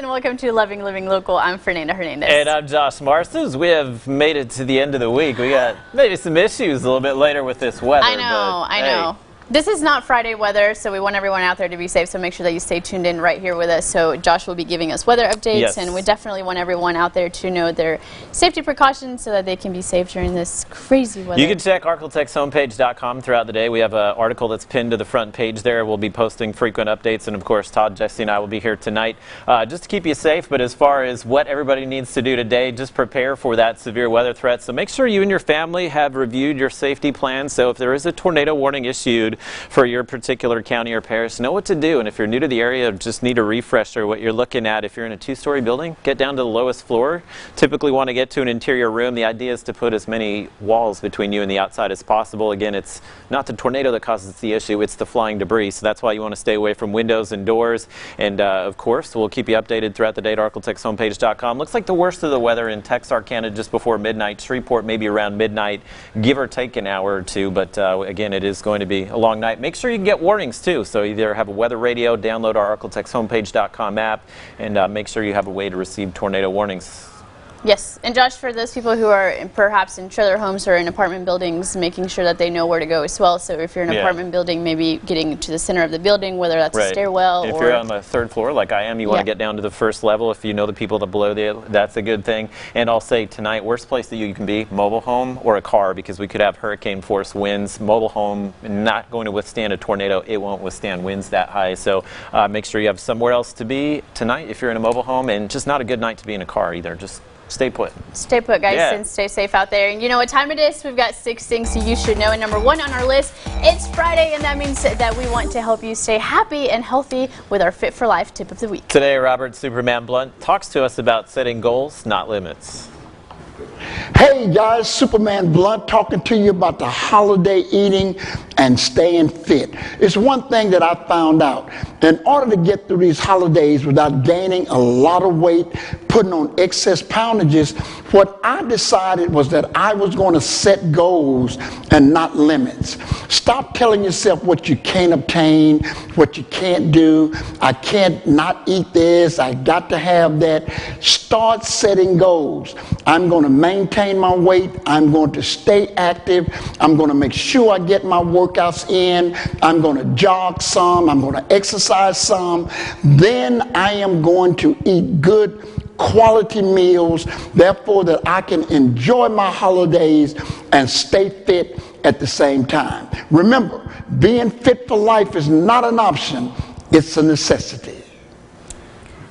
and welcome to Loving Living Local. I'm Fernanda Hernandez. And I'm Josh Marsons. We have made it to the end of the week. We got maybe some issues a little bit later with this weather. I know. This is not Friday weather, so we want everyone out there to be safe, so make sure that you stay tuned in right here with us. So Josh will be giving us weather updates, and we definitely want everyone out there to know their safety precautions so that they can be safe during this crazy weather. You can check arcaltexhomepage.com throughout the day. We have an article that's pinned to the front page there. We'll be posting frequent updates, and of course Todd, Jesse, and I will be here tonight just to keep you safe. But as far as what everybody needs to do today, just prepare for that severe weather threat. So make sure you and your family have reviewed your safety plan. So if there is a tornado warning issued for your particular county or parish, know what to do. And if you're new to the area, just need a refresher. What you're looking at, if you're in a two-story building, get down to the lowest floor. Typically want to get to an interior room. The idea is to put as many walls between you and the outside as possible. Again, it's not the tornado that causes the issue, it's the flying debris. So that's why you want to stay away from windows and doors. And of course, we'll keep you updated throughout the day at arcaltexhomepage.com. Looks like the worst of the weather in Texarkana just before midnight. Shreveport maybe around midnight, give or take an hour or two. But again, it is going to be a long night. Make sure you can get warnings too. So either have a weather radio, download our arcaltexhomepage.com app, and make sure you have a way to receive tornado warnings. Yes, and Josh, for those people who are perhaps in trailer homes or in apartment buildings, making sure that they know where to go as well. So if you're in an apartment building, maybe getting to the center of the building, whether that's a stairwell if you're on the third floor like I am, you want to get down to the first level. If you know the people that below there, that's a good thing. And I'll say tonight, worst place that you can be, mobile home or a car, because we could have hurricane force winds. Mobile home not going to withstand a tornado. It won't withstand winds that high. So make sure you have somewhere else to be tonight if you're in a mobile home, and just not a good night to be in a car either. Just stay put. Stay put, guys, and stay safe out there. And you know what time it is? We've got 6 things you should know. And number 1 on our list, it's Friday, and that means that we want to help you stay happy and healthy with our Fit for Life tip of the week. Today, Robert Superman Blunt talks to us about setting goals, not limits. Hey guys, Superman Blunt talking to you about the holiday eating and staying fit. It's one thing that I found out. In order to get through these holidays without gaining a lot of weight, putting on excess poundages, what I decided was that I was going to set goals and not limits. Stop telling yourself what you can't obtain, what you can't do. I can't not eat this, I got to have that. Start setting goals. I'm going to maintain my weight. I'm going to stay active. I'm going to make sure I get my workouts in. I'm going to jog some. I'm going to exercise some. Then I am going to eat good quality meals, therefore that I can enjoy my holidays and stay fit at the same time. Remember, being fit for life is not an option, it's a necessity.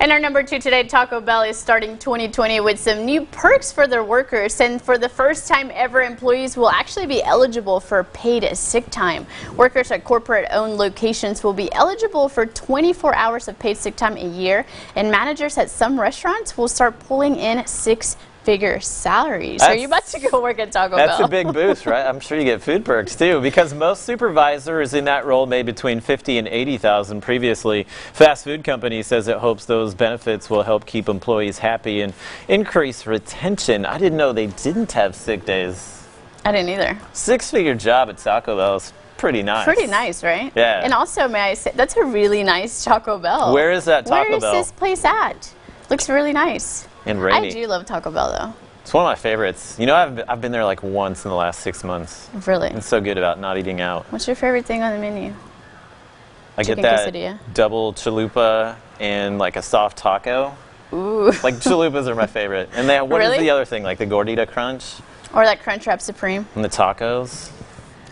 And our number 2 today, Taco Bell is starting 2020 with some new perks for their workers. And for the first time ever, employees will actually be eligible for paid sick time. Workers at corporate-owned locations will be eligible for 24 hours of paid sick time a year. And managers at some restaurants will start pulling in 6-figure salaries. Are you about to go work at Taco Bell? That's a big boost, right? I'm sure you get food perks too, because most supervisors in that role made between $50,000 and $80,000 previously. Fast food company says it hopes those benefits will help keep employees happy and increase retention. I didn't know they didn't have sick days. I didn't either. 6-figure job at Taco Bell is pretty nice. Pretty nice, right? Yeah. And also, may I say, that's a really nice Taco Bell. Where is that Taco Bell? Where is this place at? Looks really nice. And rainy. I do love Taco Bell, though. It's one of my favorites. You know, I've been there like once in the last 6 months. Really? It's so good about not eating out. What's your favorite thing on the menu? I get that double chalupa and like a soft taco. Ooh. Like chalupas are my favorite. And they have, what is the other thing? Like the gordita crunch? Or that Crunchwrap Supreme. And the tacos.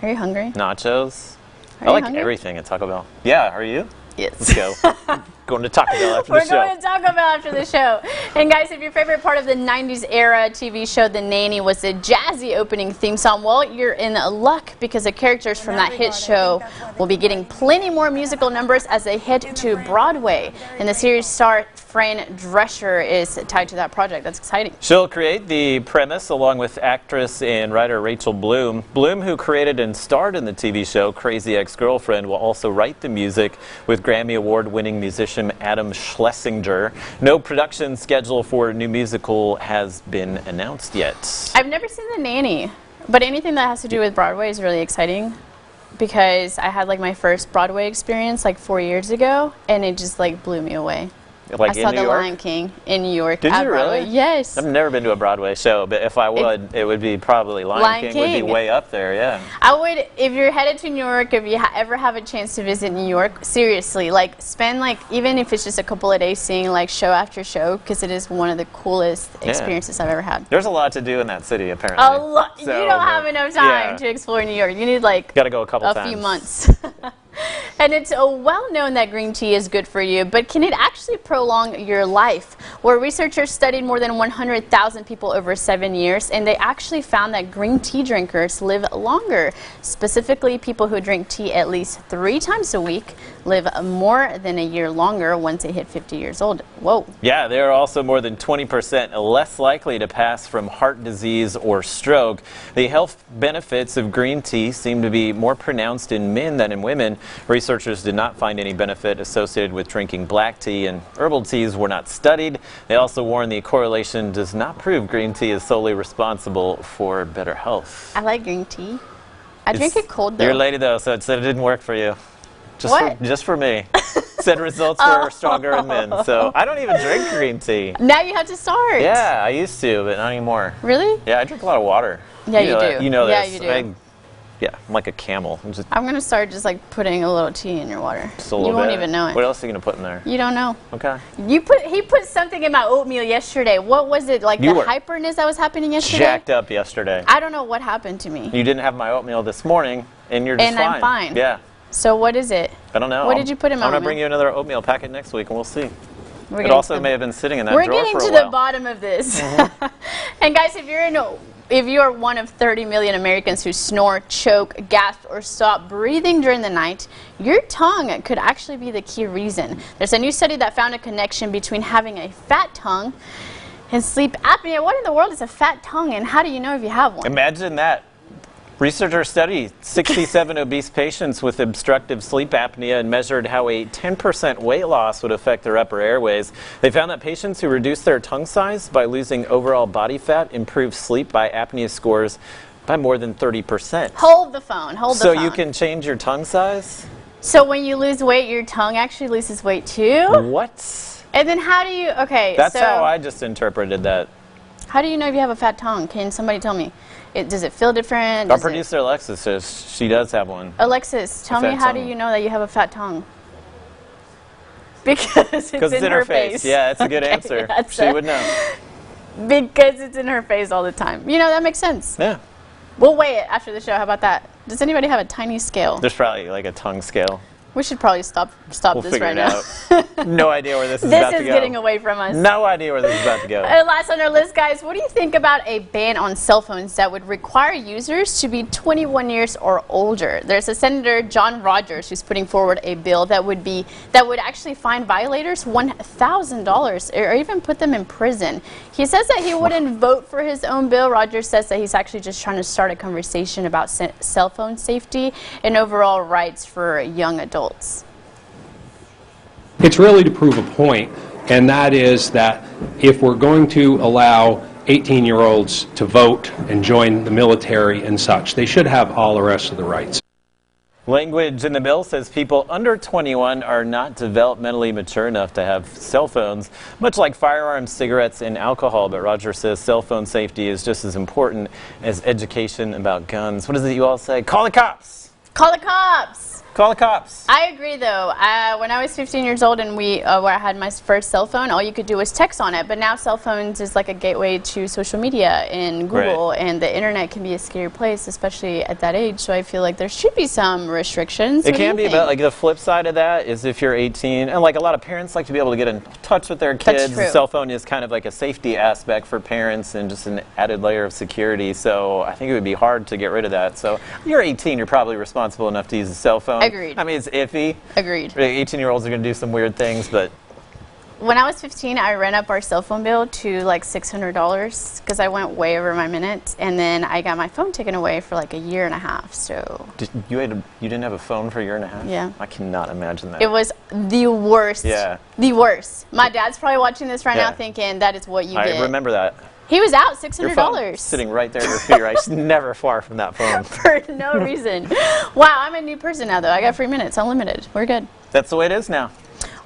Are you hungry? Nachos. I like everything at Taco Bell. Yeah, are you? Yes. Let's go. Going to Taco Bell after the show. We're going to Taco Bell after the show. And guys, if your favorite part of the 90s era TV show The Nanny was the jazzy opening theme song, well, you're in luck, because the characters from that hit show will be getting plenty more musical numbers as they head to Broadway. And the series star Fran Drescher is tied to that project. That's exciting. She'll create the premise along with actress and writer Rachel Bloom. Bloom, who created and starred in the TV show Crazy Ex-Girlfriend, will also write the music with Grammy Award-winning musician Adam Schlesinger. No production schedule for a new musical has been announced yet. I've never seen The Nanny, but anything that has to do with Broadway is really exciting, because I had like my first Broadway experience like 4 years ago, and it just like blew me away. Like I saw in New The York? Lion King in New York. Did at you Broadway. really? Yes. I've never been to a Broadway show, but if I would, it would be probably Lion King would be way up there, yeah. I would, if you're headed to New York, if you ever have a chance to visit New York, seriously, like spend like, even if it's just a couple of days seeing like show after show, because it is one of the coolest experiences I've ever had. There's a lot to do in that city, apparently. A lot. So, you don't have enough time to explore New York. You need like gotta go a few months. And it's well known that green tea is good for you, but can it actually prolong your life? Where researchers studied more than 100,000 people over 7 years, and they actually found that green tea drinkers live longer. Specifically, people who drink tea at least 3 times a week live more than a year longer once they hit 50 years old. Whoa. Yeah, they are also more than 20% less likely to pass from heart disease or stroke. The health benefits of green tea seem to be more pronounced in men than in women. Researchers did not find any benefit associated with drinking black tea, and herbal teas were not studied. They also warn the correlation does not prove green tea is solely responsible for better health. I like green tea. I drink it cold though. You're a lady though, so it said it didn't work for you. Just for me. Said results were stronger in men, so I don't even drink green tea. Now you have to start. Yeah, I used to, but not anymore. Really? Yeah, I drink a lot of water. Yeah, you do. You know Yeah, this. you do. Yeah, I'm like a camel. I'm gonna start just like putting a little tea in your water. Just a little you won't bit. even know it. What else are you gonna put in there? You don't know. Okay. He put something in my oatmeal yesterday. What was it? Like the hyperness that was happening yesterday? Jacked up yesterday. I don't know what happened to me. You didn't have my oatmeal this morning, and you're just and fine. I'm fine. Yeah. So what is it? I don't know. What did you put in my I'm gonna oatmeal? bring you another oatmeal packet next week, and we'll see. We're It also may have been sitting in that drawer for a while. We're getting to the bottom of this. And guys, if you are one of 30 million Americans who snore, choke, gasp, or stop breathing during the night, your tongue could actually be the key reason. There's a new study that found a connection between having a fat tongue and sleep apnea. What in the world is a fat tongue, and how do you know if you have one? Imagine that. Researchers studied 67 obese patients with obstructive sleep apnea and measured how a 10% weight loss would affect their upper airways. They found that patients who reduced their tongue size by losing overall body fat improved sleep by apnea scores by more than 30%. Hold the phone. Hold the phone. So you can change your tongue size? So when you lose weight, your tongue actually loses weight too? What? And then how do you, okay. That's how I just interpreted that. How do you know if you have a fat tongue? Can somebody tell me? Does it feel different? Our producer Alexis says she does have one. Alexis, tell me, how do you know that you have a fat tongue? Because it's in her face. Yeah, it's a good answer. She would know. Because it's in her face all the time. You know, that makes sense. Yeah. We'll weigh it after the show. How about that? Does anybody have a tiny scale? There's probably like a tongue scale. We should probably stop We'll this figure right it now. out. No idea where this is about to go. This is getting away from us. No idea where this is about to go. Last on our list, guys, what do you think about a ban on cell phones that would require users to be 21 years or older? There's a Senator, John Rogers, who's putting forward a bill that would actually fine violators $1,000 or even put them in prison. He says that he wouldn't vote for his own bill. Rogers says that he's actually just trying to start a conversation about cell phone safety and overall rights for young adults. It's really to prove a point, and that is that if we're going to allow 18-year-olds to vote and join the military and such, they should have all the rest of the rights. Language in the bill says people under 21 are not developmentally mature enough to have cell phones, much like firearms, cigarettes, and alcohol. But Roger says cell phone safety is just as important as education about guns. What is it you all say? Call the cops! Call the cops! Call the cops. I agree, though. When I was 15 years old and where I had my first cell phone, all you could do was text on it. But now cell phones is like a gateway to social media and Google, and the internet can be a scary place, especially at that age. So I feel like there should be some restrictions. It can be, but like the flip side of that is if you're 18, and like a lot of parents like to be able to get in touch with their kids. That's true. The cell phone is kind of like a safety aspect for parents and just an added layer of security. So I think it would be hard to get rid of that. So if you're 18, you're probably responsible enough to use a cell phone. Agreed. I mean, it's iffy. Agreed. 18-year-olds are going to do some weird things, but when I was 15, I ran up our cell phone bill to like $600 because I went way over my minutes, and then I got my phone taken away for like a year and a half. So you didn't have a phone for a year and a half? Yeah. I cannot imagine that. It was the worst. Yeah. The worst. My dad's probably watching this right now thinking that is what you did. I remember that. He was out Your phone $600. sitting right there at your feet. Right? Never far from that phone. For no reason. Wow, I'm a new person now, though. I got free minutes, unlimited. We're good. That's the way it is now.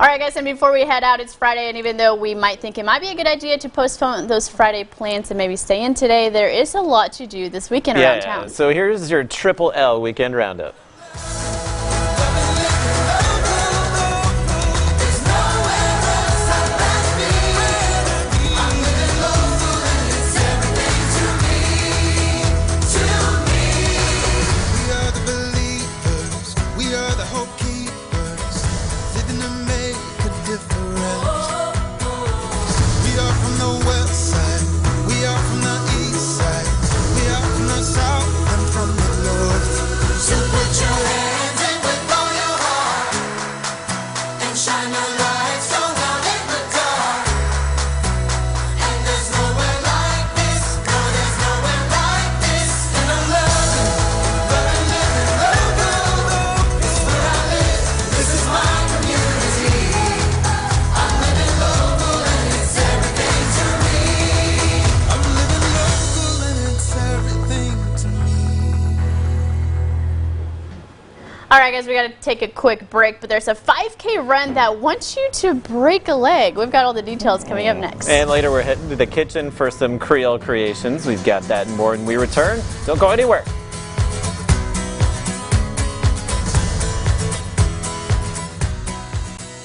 All right, guys, and before we head out, it's Friday, and even though we might think it might be a good idea to postpone those Friday plans and maybe stay in today, there is a lot to do this weekend around town. So here's your Triple L Weekend Roundup. All right, guys, we got to take a quick break, but there's a 5K run that wants you to break a leg. We've got all the details coming up next. And later we're heading to the kitchen for some Creole creations. We've got that and more when we return. Don't go anywhere.